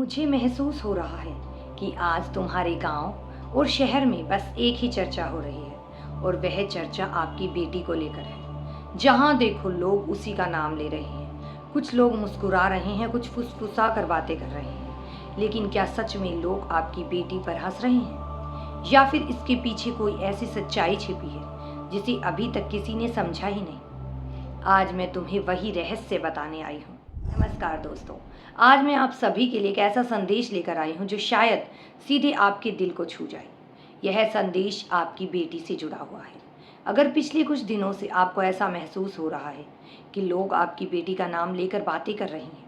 मुझे महसूस हो रहा है कि आज तुम्हारे गांव और शहर में बस एक ही चर्चा हो रही है और वह चर्चा आपकी बेटी को लेकर है। जहां देखो लोग उसी का नाम ले रहे हैं। कुछ लोग मुस्कुरा रहे हैं, कुछ फुसफुसा कर बातें कर रहे हैं। लेकिन क्या सच में लोग आपकी बेटी पर हंस रहे हैं या फिर इसके पीछे कोई ऐसी सच्चाई छिपी है जिसे अभी तक किसी ने समझा ही नहीं। आज मैं तुम्हें वही रहस्य बताने आई हूँ। नमस्कार दोस्तों, आज मैं आप सभी के लिए एक ऐसा संदेश लेकर आई हूँ जो शायद सीधे आपके दिल को छू जाए। यह संदेश आपकी बेटी से जुड़ा हुआ है। अगर पिछले कुछ दिनों से आपको ऐसा महसूस हो रहा है कि लोग आपकी बेटी का नाम लेकर बातें कर रहे हैं,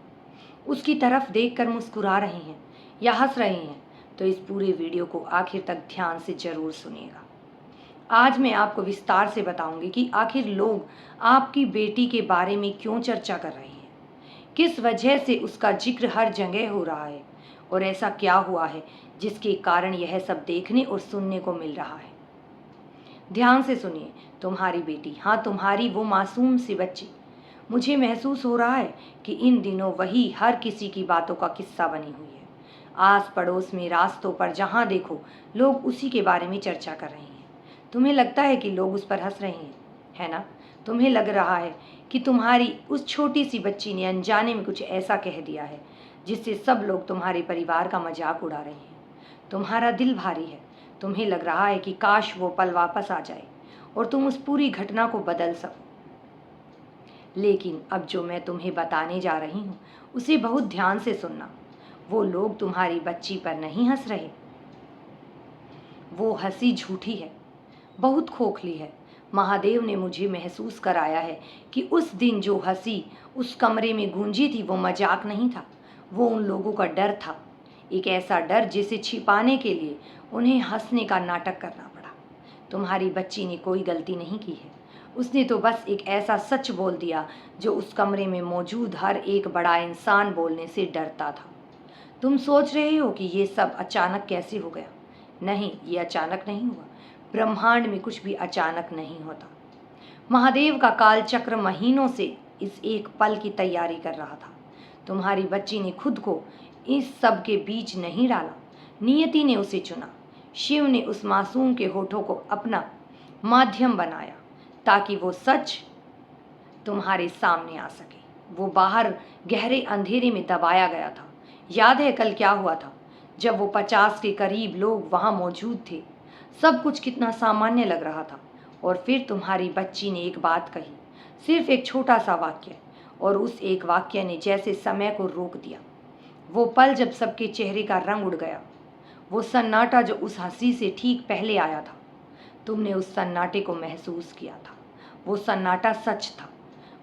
उसकी तरफ देखकर मुस्कुरा रहे हैं या हंस रहे हैं, तो इस पूरे वीडियो को आखिर तक ध्यान से जरूर सुनिएगा। आज मैं आपको विस्तार से बताऊंगी कि आखिर लोग आपकी बेटी के बारे में क्यों चर्चा कर रहे हैं, किस वजह से उसका जिक्र हर जगह हो रहा है और ऐसा क्या हुआ है जिसके कारण यह सब देखने और सुनने को मिल रहा है। ध्यान से सुनिए। तुम्हारी बेटी, हाँ तुम्हारी वो मासूम सी बच्ची, मुझे महसूस हो रहा है कि इन दिनों वही हर किसी की बातों का किस्सा बनी हुई है। आस पड़ोस में, रास्तों पर, जहाँ देखो लोग उसी के बारे में चर्चा कर रहे हैं। तुम्हें लगता है कि लोग उस पर हंस रहे हैं, है ना? तुम्हें लग रहा है कि तुम्हारी उस छोटी सी बच्ची ने अनजाने में कुछ ऐसा कह दिया है जिससे सब लोग तुम्हारे परिवार का मजाक उड़ा रहे हैं। तुम्हारा दिल भारी है। तुम्हें लग रहा है कि काश वो पल वापस आ जाए और तुम उस पूरी घटना को बदल सको। लेकिन अब जो मैं तुम्हें बताने जा रही हूँ उसे बहुत ध्यान से सुनना। वो लोग तुम्हारी बच्ची पर नहीं हंस रहे। वो हंसी झूठी है, बहुत खोखली है। महादेव ने मुझे महसूस कराया है कि उस दिन जो हंसी उस कमरे में गूंजी थी वो मजाक नहीं था, वो उन लोगों का डर था। एक ऐसा डर जिसे छिपाने के लिए उन्हें हंसने का नाटक करना पड़ा। तुम्हारी बच्ची ने कोई गलती नहीं की है। उसने तो बस एक ऐसा सच बोल दिया जो उस कमरे में मौजूद हर एक बड़ा इंसान बोलने से डरता था। तुम सोच रहे हो कि ये सब अचानक कैसे हो गया। नहीं, ये अचानक नहीं हुआ। ब्रह्मांड में कुछ भी अचानक नहीं होता। महादेव का काल चक्र महीनों से इस एक पल की तैयारी कर रहा था। तुम्हारी बच्ची ने खुद को इस सब के बीच नहीं डाला। नियति ने उसे चुना। शिव ने उस मासूम के होठों को अपना माध्यम बनाया ताकि वो सच तुम्हारे सामने आ सके। वो बाहर गहरे अंधेरे में दबाया गया था। याद है कल क्या हुआ था जब वो 50 के करीब लोग वहां मौजूद थे। सब कुछ कितना सामान्य लग रहा था। और फिर तुम्हारी बच्ची ने एक बात कही, सिर्फ एक छोटा सा वाक्य, और उस एक वाक्य ने जैसे समय को रोक दिया। वो पल जब सबके चेहरे का रंग उड़ गया, वो सन्नाटा जो उस हंसी से ठीक पहले आया था। तुमने उस सन्नाटे को महसूस किया था। वो सन्नाटा सच था।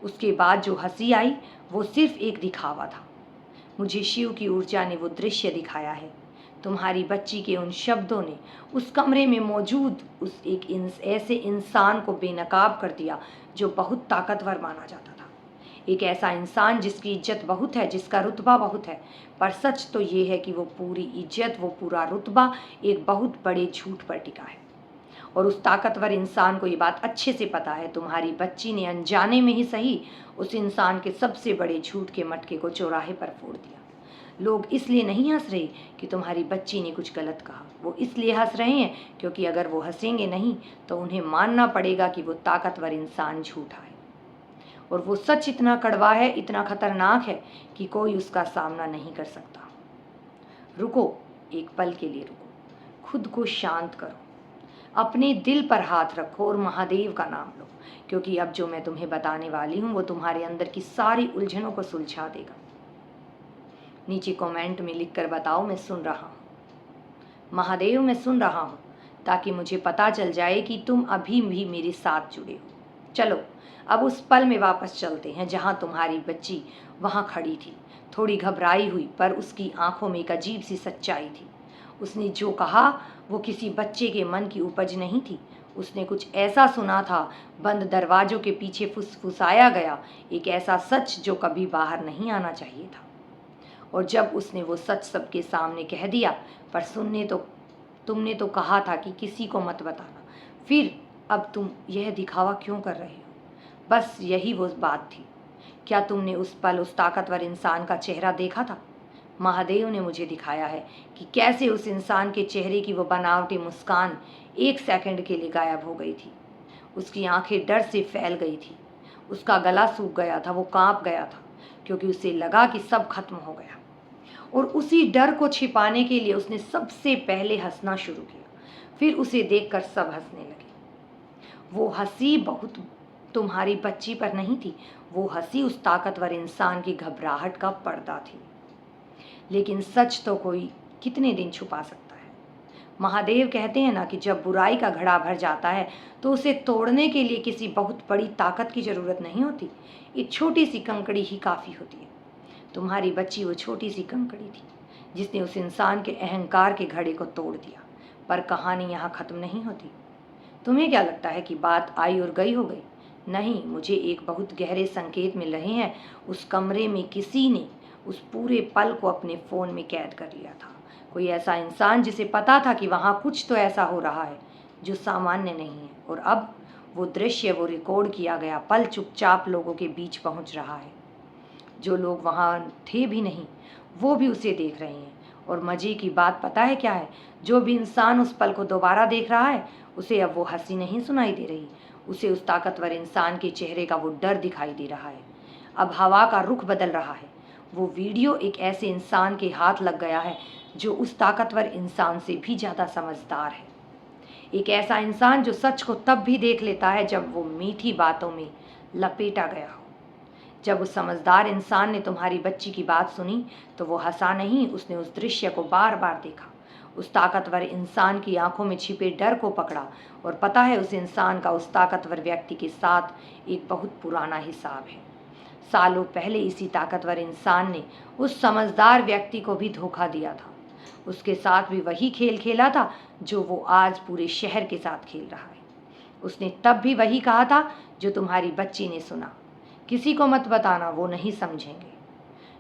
उसके बाद जो हंसी आई वो सिर्फ एक दिखावा था। मुझे शिव की ऊर्जा ने वो दृश्य दिखाया है। तुम्हारी बच्ची के उन शब्दों ने उस कमरे में मौजूद उस ऐसे इंसान को बेनकाब कर दिया जो बहुत ताकतवर माना जाता था। एक ऐसा इंसान जिसकी इज्जत बहुत है, जिसका रुतबा बहुत है। पर सच तो ये है कि वो पूरी इज्जत, वो पूरा रुतबा एक बहुत बड़े झूठ पर टिका है। और उस ताकतवर इंसान को ये बात अच्छे से पता है। तुम्हारी बच्ची ने अनजाने में ही सही उस इंसान के सबसे बड़े झूठ के मटके को चौराहे पर फोड़ दिया। लोग इसलिए नहीं हंस रहे कि तुम्हारी बच्ची ने कुछ गलत कहा। वो इसलिए हंस रहे हैं क्योंकि अगर वो हंसेंगे नहीं तो उन्हें मानना पड़ेगा कि वो ताकतवर इंसान झूठा है और वो सच इतना कड़वा है, इतना खतरनाक है कि कोई उसका सामना नहीं कर सकता। रुको, एक पल के लिए रुको। खुद को शांत करो, अपने दिल पर हाथ रखो और महादेव का नाम लो, क्योंकि अब जो मैं तुम्हें बताने वाली हूँ वो तुम्हारे अंदर की सारी उलझनों को सुलझा देगा। नीचे कमेंट में लिखकर बताओ, मैं सुन रहा हूँ। महादेव, मैं सुन रहा हूँ, ताकि मुझे पता चल जाए कि तुम अभी भी मेरे साथ जुड़े हो। चलो अब उस पल में वापस चलते हैं जहाँ तुम्हारी बच्ची वहाँ खड़ी थी, थोड़ी घबराई हुई, पर उसकी आंखों में एक अजीब सी सच्चाई थी। उसने जो कहा वो किसी बच्चे के मन की उपज नहीं थी। उसने कुछ ऐसा सुना था, बंद दरवाजों के पीछे फुसफुसाया गया, एक ऐसा सच जो कभी बाहर नहीं आना चाहिए था। और जब उसने वो सच सबके सामने कह दिया, पर तुमने तो कहा था कि किसी को मत बताना, फिर अब तुम यह दिखावा क्यों कर रहे हो? बस यही वो बात थी। क्या तुमने उस पल उस ताकतवर इंसान का चेहरा देखा था? महादेव ने मुझे दिखाया है कि कैसे उस इंसान के चेहरे की वो बनावटी मुस्कान 1 सेकंड के लिए गायब हो गई थी। उसकी आंखें डर से फैल गई थी, उसका गला सूख गया था, वो कांप गया था, क्योंकि उसे लगा कि सब खत्म हो गया। और उसी डर को छिपाने के लिए उसने सबसे पहले हंसना शुरू किया। फिर उसे देखकर सब हंसने लगे। वो हंसी बहुत तुम्हारी बच्ची पर नहीं थी, वो हंसी उस ताकतवर इंसान की घबराहट का पर्दा थी। लेकिन सच तो कोई कितने दिन छुपा सकता है। महादेव कहते हैं ना कि जब बुराई का घड़ा भर जाता है तो उसे तोड़ने के लिए किसी बहुत बड़ी ताकत की जरूरत नहीं होती, एक छोटी सी कंकड़ी ही काफी होती है। तुम्हारी बच्ची वो छोटी सी कंकड़ी थी जिसने उस इंसान के अहंकार के घड़े को तोड़ दिया। पर कहानी यहाँ खत्म नहीं होती। तुम्हें क्या लगता है कि बात आई और गई हो गई? नहीं, मुझे एक बहुत गहरे संकेत मिल रहे हैं। उस कमरे में किसी ने उस पूरे पल को अपने फोन में कैद कर लिया था। कोई ऐसा इंसान जिसे पता था कि वहाँ कुछ तो ऐसा हो रहा है जो सामान्य नहीं है। और अब वो दृश्य, वो रिकॉर्ड किया गया पल चुपचाप लोगों के बीच पहुँच रहा है। जो लोग वहाँ थे भी नहीं, वो भी उसे देख रहे हैं। और मजे की बात पता है क्या है? जो भी इंसान उस पल को दोबारा देख रहा है, उसे अब वो हंसी नहीं सुनाई दे रही, उसे उस ताकतवर इंसान के चेहरे का वो डर दिखाई दे रहा है। अब हवा का रुख बदल रहा है। वो वीडियो एक ऐसे इंसान के हाथ लग गया है जो उस ताकतवर इंसान से भी ज़्यादा समझदार है। एक ऐसा इंसान जो सच को तब भी देख लेता है जब वो मीठी बातों में लपेटा गया हो। जब उस समझदार इंसान ने तुम्हारी बच्ची की बात सुनी तो वो हंसा नहीं, उसने उस दृश्य को बार बार देखा। उस ताकतवर इंसान की आंखों में छिपे डर को पकड़ा। और पता है, उस इंसान का उस ताकतवर व्यक्ति के साथ एक बहुत पुराना हिसाब है। सालों पहले इसी ताकतवर इंसान ने उस समझदार व्यक्ति को भी धोखा दिया था। उसके साथ भी वही खेल खेला था जो वो आज पूरे शहर के साथ खेल रहा है। उसने तब भी वही कहा था जो तुम्हारी बच्ची ने सुना, किसी को मत बताना, वो नहीं समझेंगे।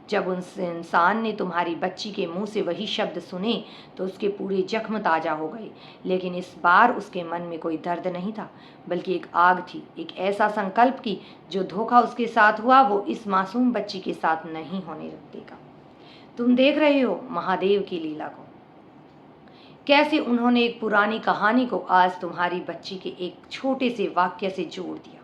जब उस इंसान ने तुम्हारी बच्ची के मुंह से वही शब्द सुने तो उसके पूरे जख्म ताजा हो गए। लेकिन इस बार उसके मन में कोई दर्द नहीं था, बल्कि एक आग थी, एक ऐसा संकल्प की जो धोखा उसके साथ हुआ वो इस मासूम बच्ची के साथ नहीं होने देगा। तुम देख रहे हो महादेव की लीला को, कैसे उन्होंने एक पुरानी कहानी को आज तुम्हारी बच्ची के एक छोटे से वाक्य से जोड़ दिया।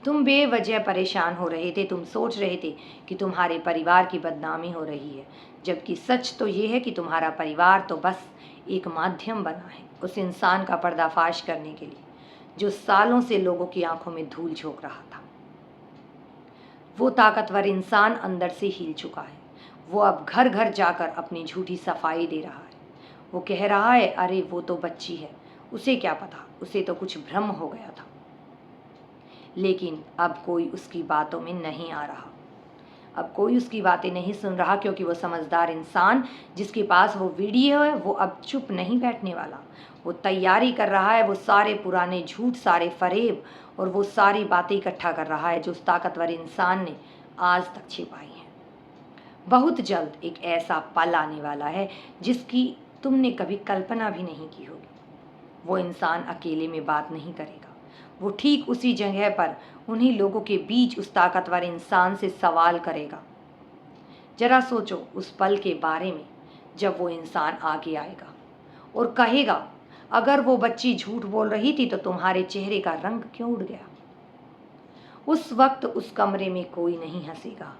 तुम बेवजह परेशान हो रहे थे, तुम सोच रहे थे कि तुम्हारे परिवार की बदनामी हो रही है, जबकि सच तो ये है कि तुम्हारा परिवार तो बस एक माध्यम बना है उस इंसान का पर्दाफाश करने के लिए जो सालों से लोगों की आंखों में धूल झोंक रहा था। वो ताकतवर इंसान अंदर से हिल चुका है। वो अब घर घर जाकर अपनी झूठी सफाई दे रहा है। वो कह रहा है, अरे वो तो बच्ची है, उसे क्या पता, उसे तो कुछ भ्रम हो गया था। लेकिन अब कोई उसकी बातों में नहीं आ रहा, अब कोई उसकी बातें नहीं सुन रहा, क्योंकि वो समझदार इंसान जिसके पास वो वीडियो है वो अब चुप नहीं बैठने वाला। वो तैयारी कर रहा है, वो सारे पुराने झूठ, सारे फरेब और वो सारी बातें इकट्ठा कर रहा है जो उस ताकतवर इंसान ने आज तक छिपाई हैं। बहुत जल्द एक ऐसा पल आने वाला है जिसकी तुमने कभी कल्पना भी नहीं की होगी। वो इंसान अकेले में बात नहीं करेगा, वो ठीक उसी जगह पर उन्हीं लोगों के बीच उस ताकतवर इंसान से सवाल करेगा। जरा सोचो उस पल के बारे में जब वो इंसान आगे आएगा और कहेगा, अगर वो बच्ची झूठ बोल रही थी तो तुम्हारे चेहरे का रंग क्यों उड़ गया? उस वक्त उस कमरे में कोई नहीं हंसेगा।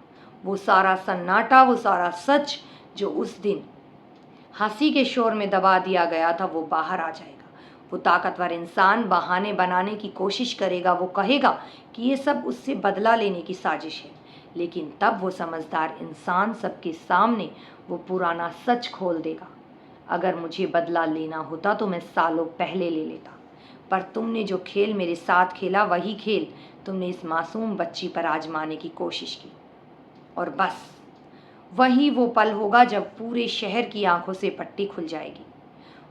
वो सारा सन्नाटा, वो सारा सच जो उस दिन हंसी के शोर में दबा दिया गया था, वो बाहर आ जाएगा। वो ताकतवर इंसान बहाने बनाने की कोशिश करेगा। वो कहेगा कि ये सब उससे बदला लेने की साजिश है। लेकिन तब वो समझदार इंसान सबके सामने वो पुराना सच खोल देगा। अगर मुझे बदला लेना होता तो मैं सालों पहले ले लेता, पर तुमने जो खेल मेरे साथ खेला वही खेल तुमने इस मासूम बच्ची पर आजमाने की कोशिश की। और बस वही वो पल होगा जब पूरे शहर की आंखों से पट्टी खुल जाएगी।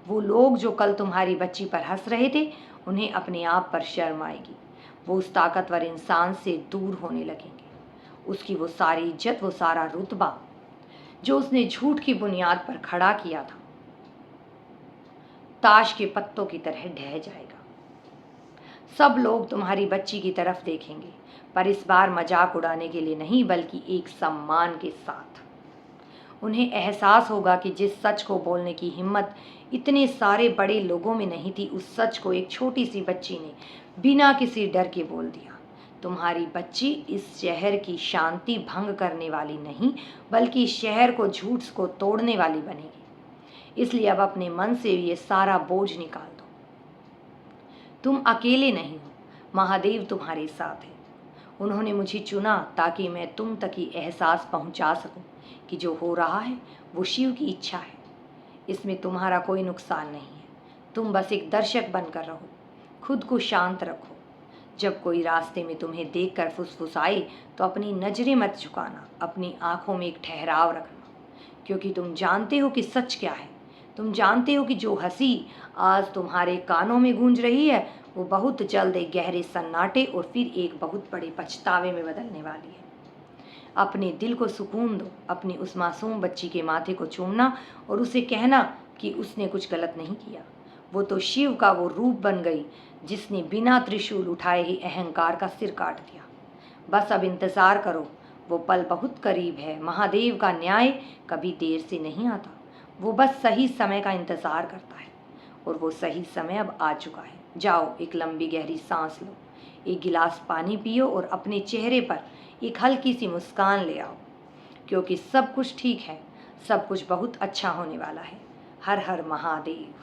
वो लोग जो कल तुम्हारी बच्ची पर हंस रहे थे, उन्हें अपने आप पर शर्म आएगी। वो उस ताकतवर इंसान से दूर होने लगेंगे। उसकी वो सारी इज्जत, वो सारा रुतबा जो उसने झूठ की बुनियाद पर खड़ा किया था, ताश के पत्तों की तरह ढह जाएगा। सब लोग तुम्हारी बच्ची की तरफ देखेंगे, पर इस बार मजाक उड़ाने के लिए नहीं, बल्कि एक सम्मान के साथ। उन्हें एहसास होगा कि जिस सच को बोलने की हिम्मत इतने सारे बड़े लोगों में नहीं थी, उस सच को एक छोटी सी बच्ची ने बिना किसी डर के बोल दिया। तुम्हारी बच्ची इस शहर की शांति भंग करने वाली नहीं, बल्कि इस शहर को झूठ को तोड़ने वाली बनेगी। इसलिए अब अपने मन से ये सारा बोझ निकाल दो। तुम अकेले नहीं हो, महादेव तुम्हारे साथ है। उन्होंने मुझे चुना ताकि मैं तुम तक ये एहसास पहुंचा सकूं कि जो हो रहा है वो शिव की इच्छा है। इसमें तुम्हारा कोई नुकसान नहीं है। तुम बस एक दर्शक बनकर रहो, खुद को शांत रखो। जब कोई रास्ते में तुम्हें देखकर फुसफुसाए तो अपनी नजरें मत झुकाना, अपनी आंखों में एक ठहराव रखना, क्योंकि तुम जानते हो कि सच क्या है। तुम जानते हो कि जो हंसी आज तुम्हारे कानों में गूंज रही है वो बहुत जल्द एक गहरे सन्नाटे और फिर एक बहुत बड़े पछतावे में बदलने वाली है। अपने दिल को सुकून दो, अपनी उस मासूम बच्ची के माथे को चूमना और उसे कहना कि उसने कुछ गलत नहीं किया। वो तो शिव का वो रूप बन गई जिसने बिना त्रिशूल उठाए ही अहंकार का सिर काट दिया। बस अब इंतज़ार करो, वो पल बहुत करीब है। महादेव का न्याय कभी देर से नहीं आता, वो बस सही समय का इंतज़ार करता है और वो सही समय अब आ चुका है। जाओ, एक लंबी गहरी सांस लो, एक गिलास पानी पियो और अपने चेहरे पर एक हल्की सी मुस्कान ले आओ, क्योंकि सब कुछ ठीक है, सब कुछ बहुत अच्छा होने वाला है। हर हर महादेव।